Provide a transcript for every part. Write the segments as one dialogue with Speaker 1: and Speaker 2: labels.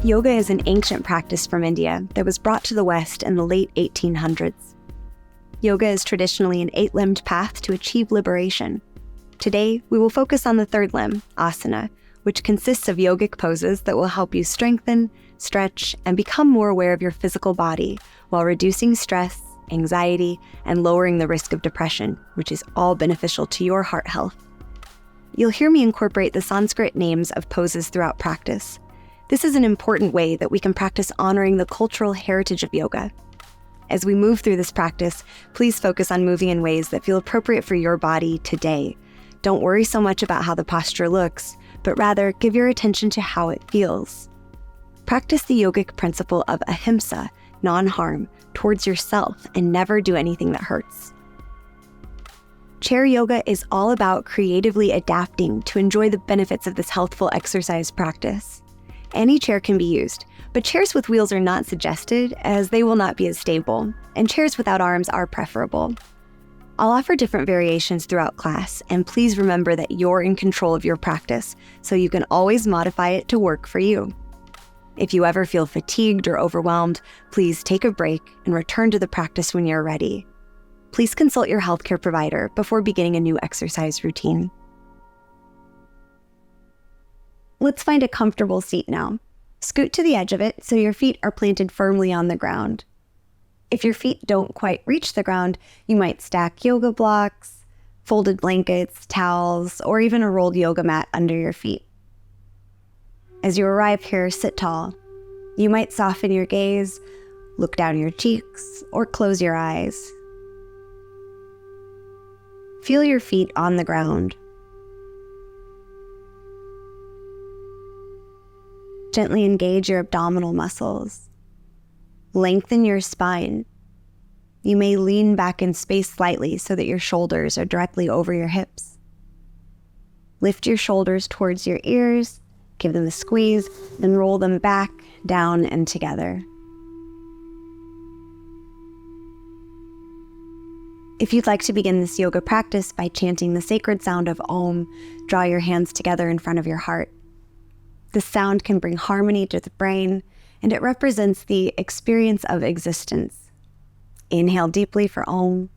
Speaker 1: Yoga is an ancient practice from India that was brought to the West in the late 1800s. Yoga is traditionally an 8-limbed path to achieve liberation. Today, we will focus on the third limb, asana, which consists of yogic poses that will help you strengthen, stretch, and become more aware of your physical body while reducing stress, anxiety, and lowering the risk of depression, which is all beneficial to your heart health. You'll hear me incorporate the Sanskrit names of poses throughout practice. This is an important way that we can practice honoring the cultural heritage of yoga. As we move through this practice, please focus on moving in ways that feel appropriate for your body today. Don't worry so much about how the posture looks, but rather give your attention to how it feels. Practice the yogic principle of ahimsa, non-harm, towards yourself, and never do anything that hurts. Chair yoga is all about creatively adapting to enjoy the benefits of this healthful exercise practice. Any chair can be used, but chairs with wheels are not suggested as they will not be as stable, and chairs without arms are preferable. I'll offer different variations throughout class, and please remember that you're in control of your practice, so you can always modify it to work for you. If you ever feel fatigued or overwhelmed, please take a break and return to the practice when you're ready. Please consult your healthcare provider before beginning a new exercise routine. Let's find a comfortable seat now. Scoot to the edge of it so your feet are planted firmly on the ground. If your feet don't quite reach the ground, you might stack yoga blocks, folded blankets, towels, or even a rolled yoga mat under your feet. As you arrive here, sit tall. You might soften your gaze, look down your cheeks, or close your eyes. Feel your feet on the ground. Gently engage your abdominal muscles. Lengthen your spine. You may lean back in space slightly so that your shoulders are directly over your hips. Lift your shoulders towards your ears, give them a squeeze, then roll them back, down, and together. If you'd like to begin this yoga practice by chanting the sacred sound of Om, draw your hands together in front of your heart. This sound can bring harmony to the brain, and it represents the experience of existence. Inhale deeply for Om.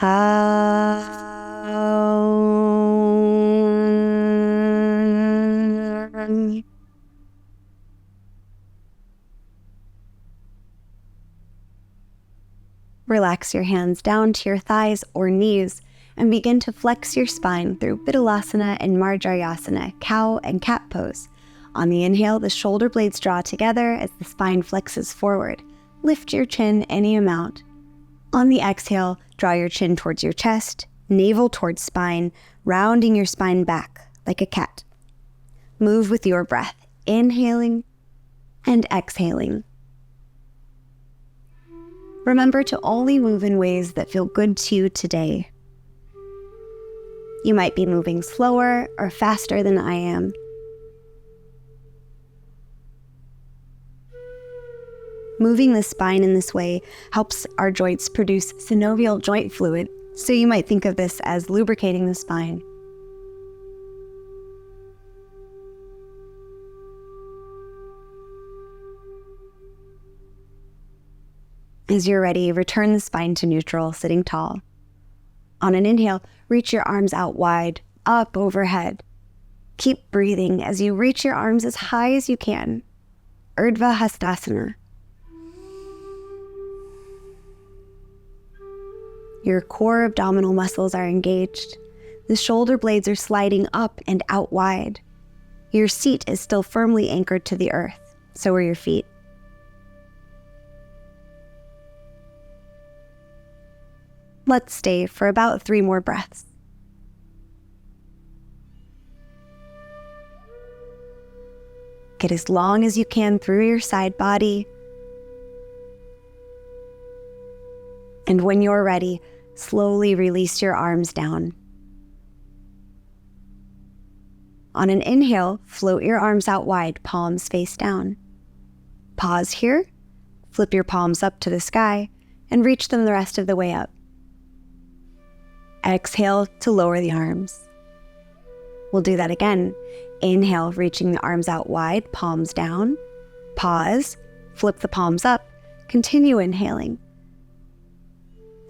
Speaker 1: Aum. Relax your hands down to your thighs or knees and begin to flex your spine through Vidalasana and Marjaryasana, cow and cat pose. On the inhale, the shoulder blades draw together as the spine flexes forward. Lift your chin any amount. On the exhale, draw your chin towards your chest, navel towards spine, rounding your spine back like a cat. Move with your breath, inhaling and exhaling. Remember to only move in ways that feel good to you today. You might be moving slower or faster than I am. Moving the spine in this way helps our joints produce synovial joint fluid, so you might think of this as lubricating the spine. As you're ready, return the spine to neutral, sitting tall. On an inhale, reach your arms out wide, up overhead. Keep breathing as you reach your arms as high as you can. Urdhva Hastasana. Your core abdominal muscles are engaged. The shoulder blades are sliding up and out wide. Your seat is still firmly anchored to the earth, so are your feet. Let's stay for about 3 more breaths. Get as long as you can through your side body. And when you're ready, slowly release your arms down. On an inhale, float your arms out wide, palms face down. Pause here, flip your palms up to the sky, and reach them the rest of the way up. Exhale to lower the arms. We'll do that again. Inhale, reaching the arms out wide, palms down. Pause, flip the palms up. Continue inhaling.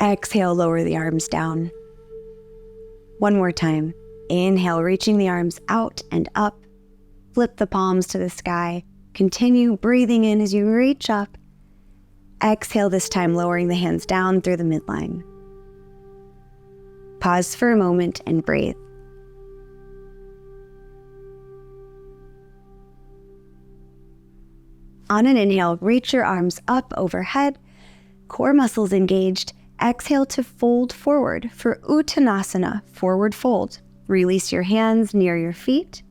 Speaker 1: Exhale, lower the arms down. One more time. Inhale, reaching the arms out and up. Flip the palms to the sky. Continue breathing in as you reach up. Exhale, this time lowering the hands down through the midline. Pause for a moment and breathe. On an inhale, reach your arms up overhead, core muscles engaged. Exhale to fold forward for Uttanasana, forward fold. Release your hands near your feet.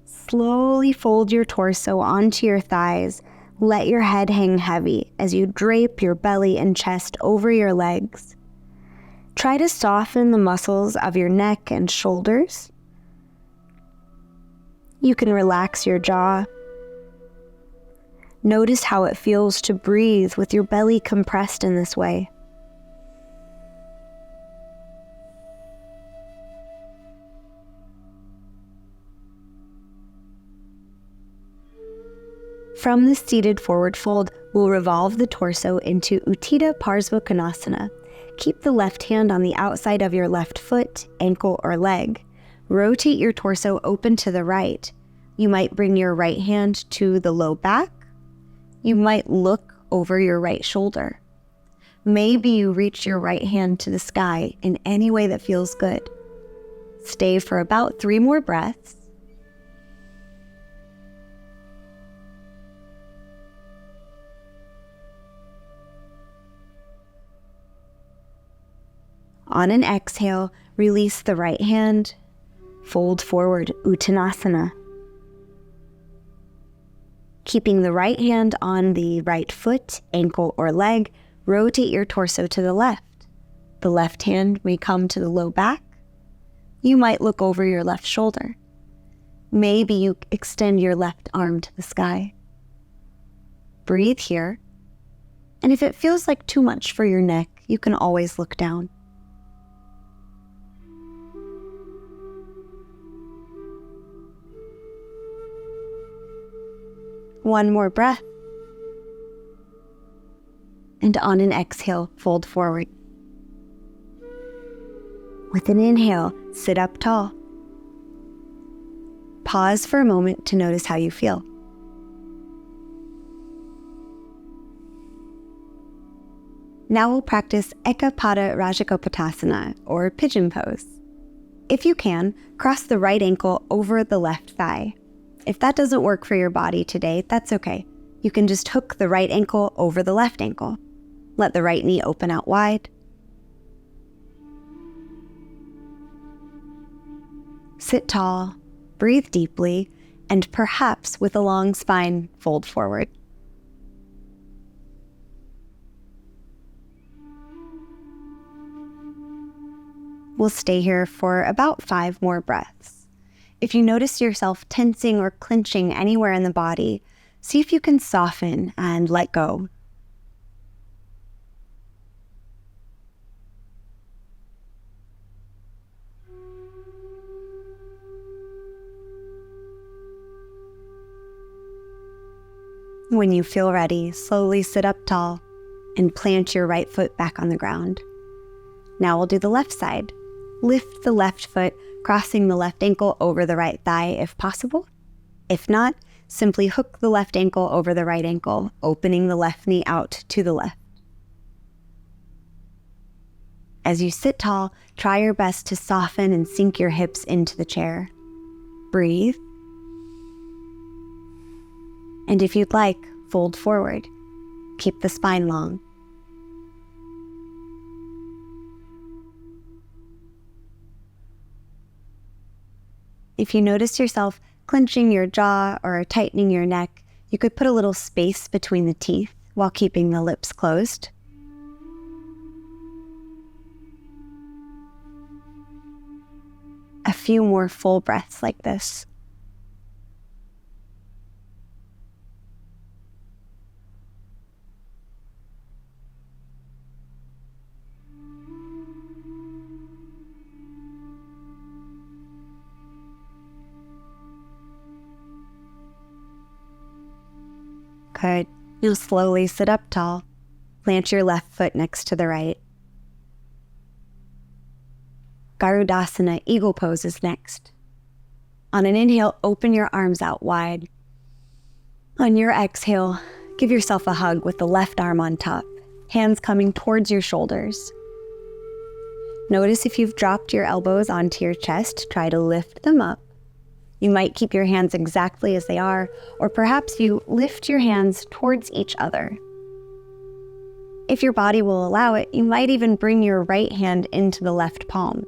Speaker 1: Slowly fold your torso onto your thighs. Let your head hang heavy as you drape your belly and chest over your legs. Try to soften the muscles of your neck and shoulders. You can relax your jaw. Notice how it feels to breathe with your belly compressed in this way. From the seated forward fold, we'll revolve the torso into Utthita Parsvakonasana. Keep the left hand on the outside of your left foot, ankle, or leg. Rotate your torso open to the right. You might bring your right hand to the low back. You might look over your right shoulder. Maybe you reach your right hand to the sky in any way that feels good. Stay for about 3 more breaths. On an exhale, release the right hand. Fold forward, Uttanasana. Keeping the right hand on the right foot, ankle, or leg, rotate your torso to the left. The left hand may come to the low back. You might look over your left shoulder. Maybe you extend your left arm to the sky. Breathe here. And if it feels like too much for your neck, you can always look down. One more breath. And on an exhale, fold forward. With an inhale, sit up tall. Pause for a moment to notice how you feel. Now we'll practice Ekapada Rajagopatasana, or pigeon pose. If you can, cross the right ankle over the left thigh. If that doesn't work for your body today, that's okay. You can just hook the right ankle over the left ankle. Let the right knee open out wide. Sit tall, breathe deeply, and perhaps with a long spine, fold forward. We'll stay here for about 5 more breaths. If you notice yourself tensing or clenching anywhere in the body, see if you can soften and let go. When you feel ready, slowly sit up tall and plant your right foot back on the ground. Now we'll do the left side. Lift the left foot, crossing the left ankle over the right thigh if possible. If not, simply hook the left ankle over the right ankle, opening the left knee out to the left. As you sit tall, try your best to soften and sink your hips into the chair. Breathe. And if you'd like, fold forward. Keep the spine long. If you notice yourself clenching your jaw or tightening your neck, you could put a little space between the teeth while keeping the lips closed. A few more full breaths like this. Good. You'll slowly sit up tall. Plant your left foot next to the right. Garudasana, eagle pose is next. On an inhale, open your arms out wide. On your exhale, give yourself a hug with the left arm on top, hands coming towards your shoulders. Notice if you've dropped your elbows onto your chest, try to lift them up. You might keep your hands exactly as they are, or perhaps you lift your hands towards each other. If your body will allow it, you might even bring your right hand into the left palm.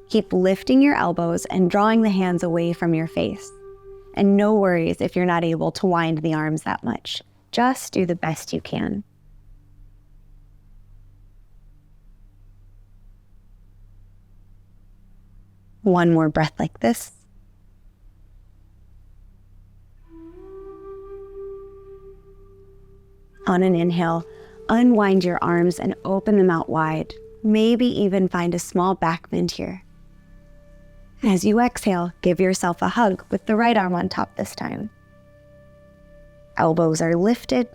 Speaker 1: Keep lifting your elbows and drawing the hands away from your face. And no worries if you're not able to wind the arms that much. Just do the best you can. One more breath like this. On an inhale, unwind your arms and open them out wide. Maybe even find a small back bend here. As you exhale, give yourself a hug with the right arm on top this time. Elbows are lifted.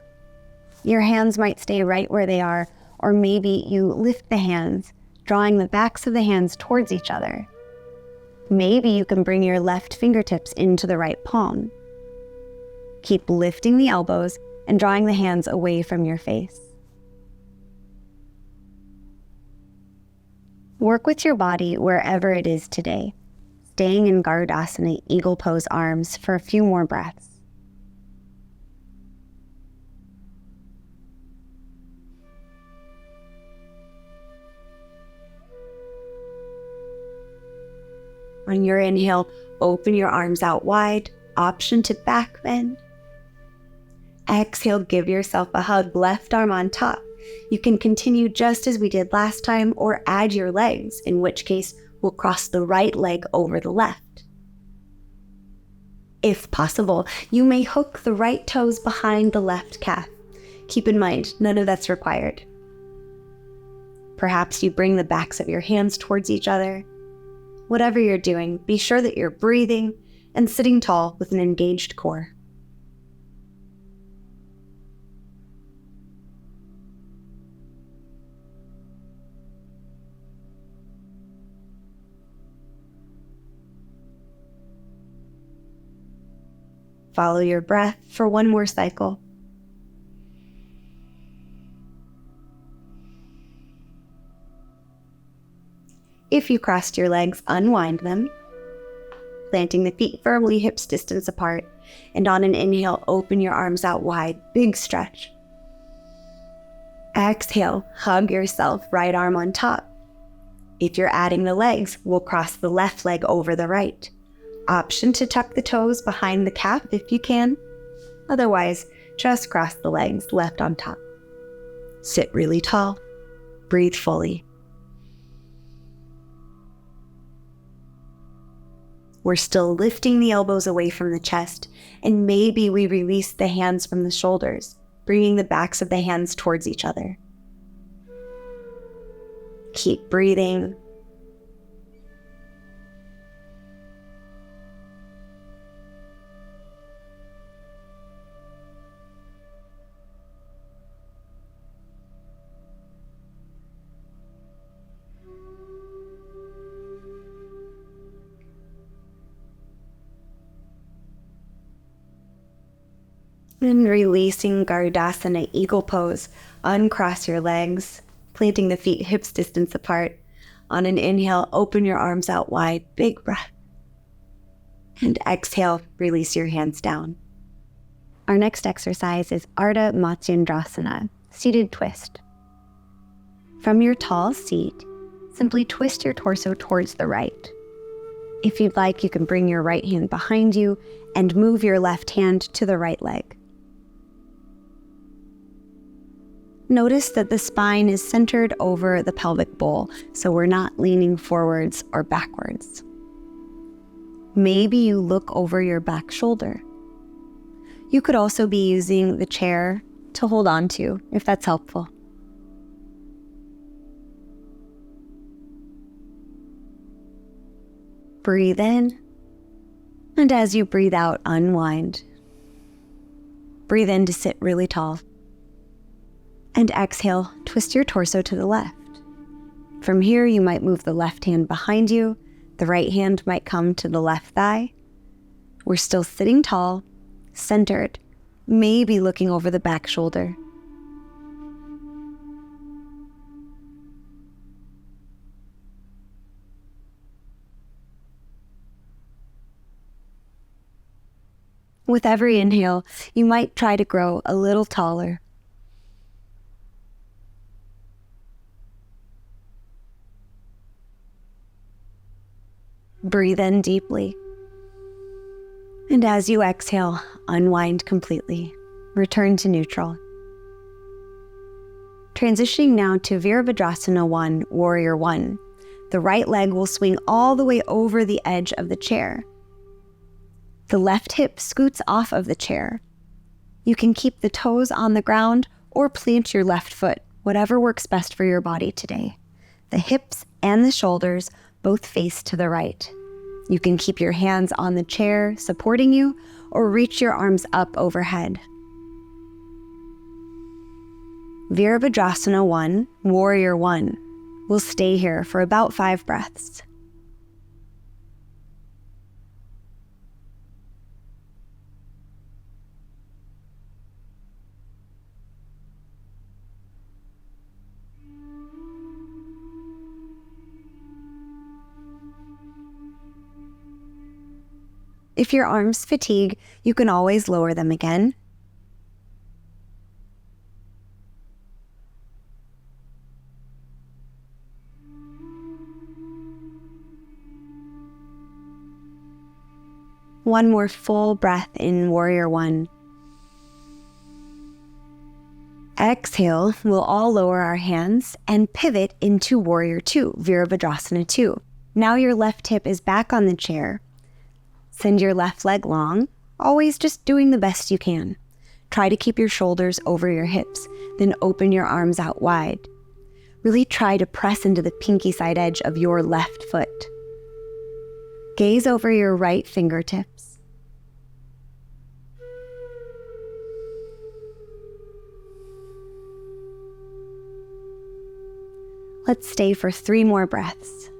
Speaker 1: Your hands might stay right where they are, or maybe you lift the hands, drawing the backs of the hands towards each other. Maybe you can bring your left fingertips into the right palm. Keep lifting the elbows and drawing the hands away from your face. Work with your body wherever it is today, staying in Garudasana, eagle pose arms for a few more breaths. On your inhale, open your arms out wide, option to back bend. Exhale, give yourself a hug, left arm on top. You can continue just as we did last time or add your legs, in which case we'll cross the right leg over the left. If possible, you may hook the right toes behind the left calf. Keep in mind, none of that's required. Perhaps you bring the backs of your hands towards each other. Whatever you're doing, be sure that you're breathing and sitting tall with an engaged core. Follow your breath for one more cycle. If you crossed your legs, unwind them, planting the feet firmly hips distance apart, and on an inhale, open your arms out wide, big stretch. Exhale, hug yourself, right arm on top. If you're adding the legs, we'll cross the left leg over the right. Option to tuck the toes behind the calf if you can. Otherwise, just cross the legs, left on top. Sit really tall. Breathe fully. We're still lifting the elbows away from the chest, and maybe we release the hands from the shoulders, bringing the backs of the hands towards each other. Keep breathing. And releasing Garudasana, eagle pose, uncross your legs, planting the feet hips distance apart. On an inhale, open your arms out wide, big breath. And exhale, release your hands down. Our next exercise is Ardha Matsyendrasana, seated twist. From your tall seat, simply twist your torso towards the right. If you'd like, you can bring your right hand behind you and move your left hand to the right leg. Notice that the spine is centered over the pelvic bowl, so we're not leaning forwards or backwards. Maybe you look over your back shoulder. You could also be using the chair to hold on to, if that's helpful. Breathe in, and as you breathe out, unwind. Breathe in to sit really tall. And exhale, twist your torso to the left. From here, you might move the left hand behind you. The right hand might come to the left thigh. We're still sitting tall, centered, maybe looking over the back shoulder. With every inhale, you might try to grow a little taller. Breathe in deeply. And as you exhale, unwind completely. Return to neutral. Transitioning now to Virabhadrasana 1, Warrior 1. The right leg will swing all the way over the edge of the chair. The left hip scoots off of the chair. You can keep the toes on the ground or plant your left foot, whatever works best for your body today. The hips and the shoulders both face to the right. You can keep your hands on the chair supporting you or reach your arms up overhead. Virabhadrasana 1, Warrior 1. We'll stay here for about 5 breaths. If your arms fatigue, you can always lower them again. One more full breath in Warrior 1. Exhale, we'll all lower our hands and pivot into Warrior 2, Virabhadrasana 2. Now your left hip is back on the chair. Send your left leg long, always just doing the best you can. Try to keep your shoulders over your hips, then open your arms out wide. Really try to press into the pinky side edge of your left foot. Gaze over your right fingertips. Let's stay for 3 more breaths.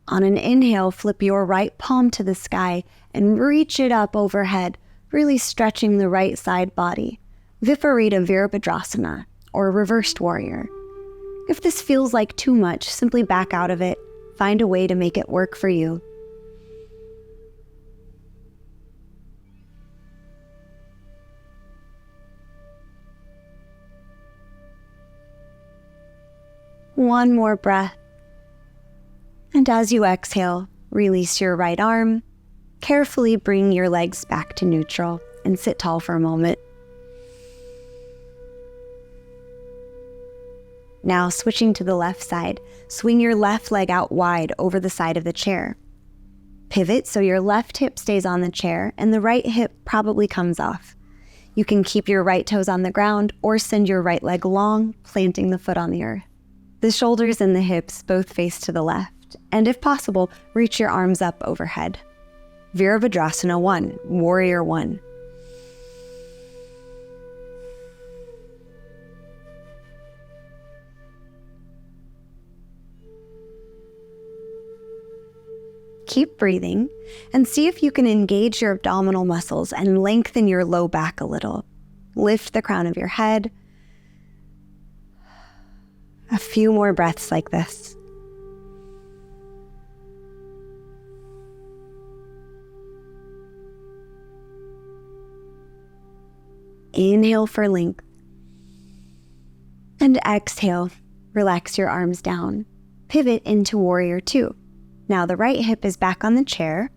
Speaker 1: On an inhale, flip your right palm to the sky and reach it up overhead, really stretching the right side body. Viparita Virabhadrasana, or reversed warrior. If this feels like too much, simply back out of it. Find a way to make it work for you. One more breath. And as you exhale, release your right arm. Carefully bring your legs back to neutral and sit tall for a moment. Now switching to the left side, swing your left leg out wide over the side of the chair. Pivot so your left hip stays on the chair and the right hip probably comes off. You can keep your right toes on the ground or send your right leg long, planting the foot on the earth. The shoulders and the hips both face to the left. And if possible, reach your arms up overhead. Virabhadrasana 1, Warrior 1. Keep breathing and see if you can engage your abdominal muscles and lengthen your low back a little. Lift the crown of your head. A few more breaths like this. Inhale for length. And exhale, relax your arms down. Pivot into Warrior 2. Now the right hip is back on the chair.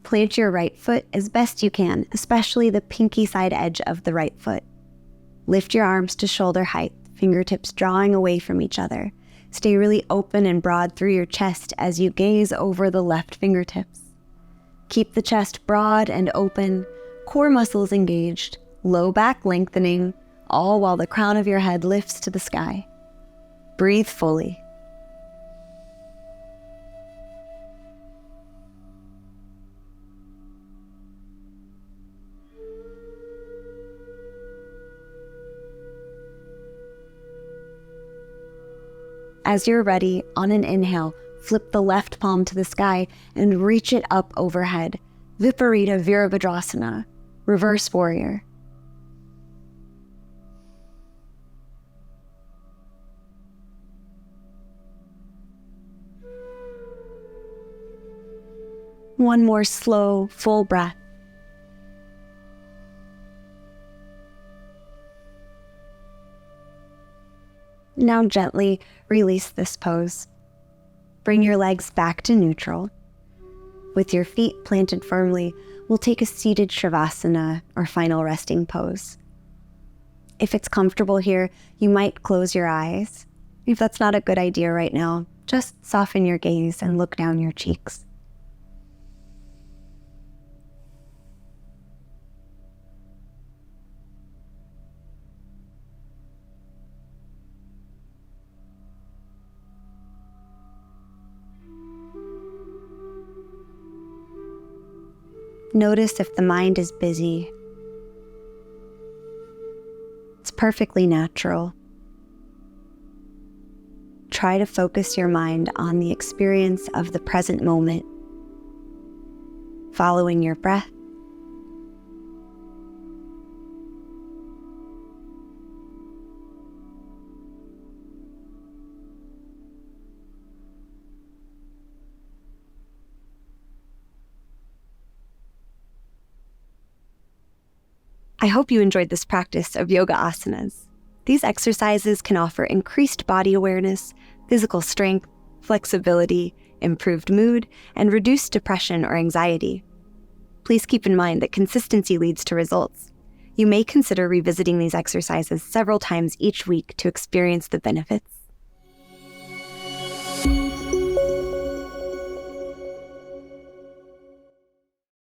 Speaker 1: Plant your right foot as best you can, especially the pinky side edge of the right foot. Lift your arms to shoulder height, fingertips drawing away from each other. Stay really open and broad through your chest as you gaze over the left fingertips. Keep the chest broad and open, core muscles engaged, low back lengthening, all while the crown of your head lifts to the sky. Breathe fully. As you're ready, on an inhale, flip the left palm to the sky and reach it up overhead. Viparita Virabhadrasana, reverse warrior. One more slow, full breath. Now gently release this pose. Bring your legs back to neutral. With your feet planted firmly, we'll take a seated Shavasana or final resting pose. If it's comfortable here, you might close your eyes. If that's not a good idea right now, just soften your gaze and look down your cheeks. Notice if the mind is busy. It's perfectly natural. Try to focus your mind on the experience of the present moment, following your breath. I hope you enjoyed this practice of yoga asanas. These exercises can offer increased body awareness, physical strength, flexibility, improved mood, and reduced depression or anxiety. Please keep in mind that consistency leads to results. You may consider revisiting these exercises several times each week to experience the benefits.